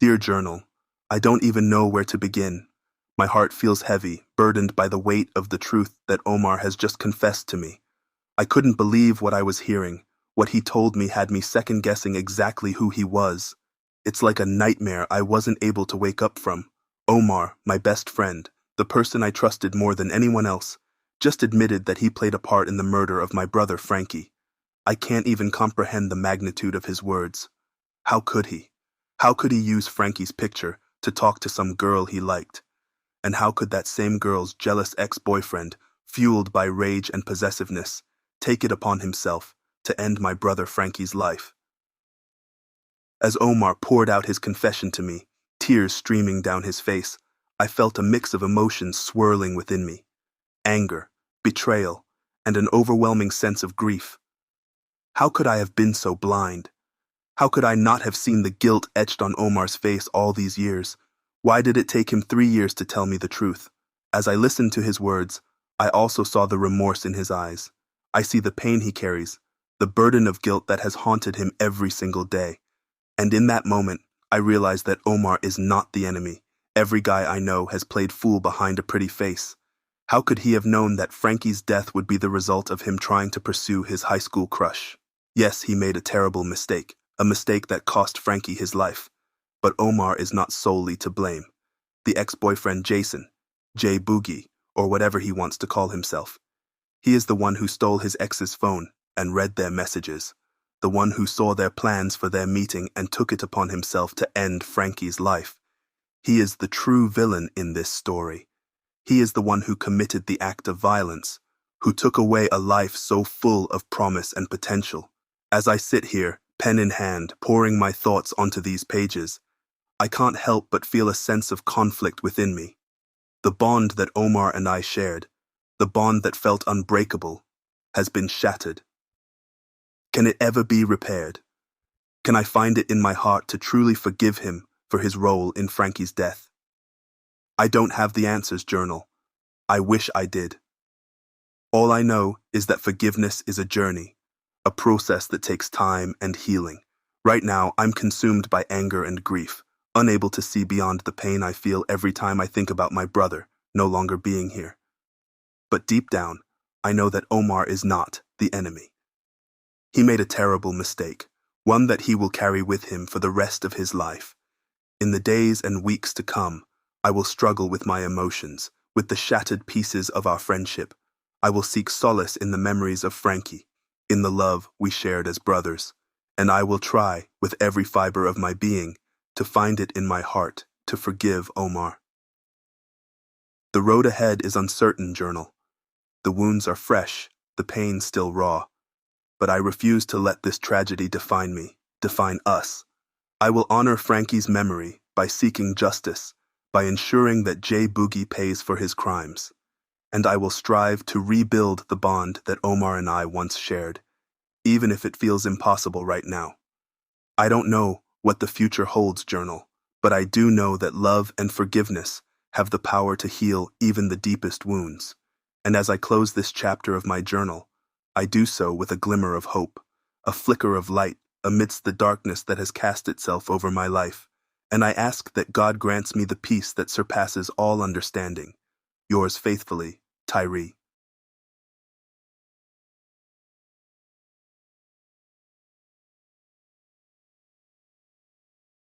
Dear Journal, I don't even know where to begin. My heart feels heavy, burdened by the weight of the truth that Omar has just confessed to me. I couldn't believe what I was hearing. What he told me had me second-guessing exactly who he was. It's like a nightmare I wasn't able to wake up from. Omar, my best friend, the person I trusted more than anyone else, just admitted that he played a part in the murder of my brother Frankie. I can't even comprehend the magnitude of his words. How could he? How could he use Frankie's picture to talk to some girl he liked? And how could that same girl's jealous ex-boyfriend, fueled by rage and possessiveness, take it upon himself to end my brother Frankie's life? As Omar poured out his confession to me, tears streaming down his face, I felt a mix of emotions swirling within me. Anger, betrayal, and an overwhelming sense of grief. How could I have been so blind? How could I not have seen the guilt etched on Omar's face all these years? Why did it take him 3 years to tell me the truth? As I listened to his words, I also saw the remorse in his eyes. I see the pain he carries, the burden of guilt that has haunted him every single day. And in that moment, I realized that Omar is not the enemy. Every guy I know has played fool behind a pretty face. How could he have known that Frankie's death would be the result of him trying to pursue his high school crush? Yes, he made a terrible mistake, a mistake that cost Frankie his life. But Omar is not solely to blame. The ex-boyfriend Jason, J Boogie, or whatever he wants to call himself. He is the one who stole his ex's phone and read their messages. The one who saw their plans for their meeting and took it upon himself to end Frankie's life. He is the true villain in this story. He is the one who committed the act of violence, who took away a life so full of promise and potential. As I sit here, pen in hand, pouring my thoughts onto these pages, I can't help but feel a sense of conflict within me. The bond that Omar and I shared, the bond that felt unbreakable, has been shattered. Can it ever be repaired? Can I find it in my heart to truly forgive him for his role in Frankie's death? I don't have the answers, Journal. I wish I did. All I know is that forgiveness is a journey, a process that takes time and healing. Right now, I'm consumed by anger and grief, unable to see beyond the pain I feel every time I think about my brother no longer being here. But deep down, I know that Omar is not the enemy. He made a terrible mistake, one that he will carry with him for the rest of his life. In the days and weeks to come, I will struggle with my emotions, with the shattered pieces of our friendship. I will seek solace in the memories of Frankie, in the love we shared as brothers, and I will try, with every fiber of my being, to find it in my heart to forgive Omar. The road ahead is uncertain, Journal. The wounds are fresh, the pain still raw. But I refuse to let this tragedy define me, define us. I will honor Frankie's memory by seeking justice, by ensuring that J Boogie pays for his crimes. And I will strive to rebuild the bond that Omar and I once shared, even if it feels impossible right now. I don't know what the future holds, Journal, but I do know that love and forgiveness have the power to heal even the deepest wounds. And as I close this chapter of my journal, I do so with a glimmer of hope, a flicker of light amidst the darkness that has cast itself over my life, and I ask that God grants me the peace that surpasses all understanding. Yours faithfully, Tyree.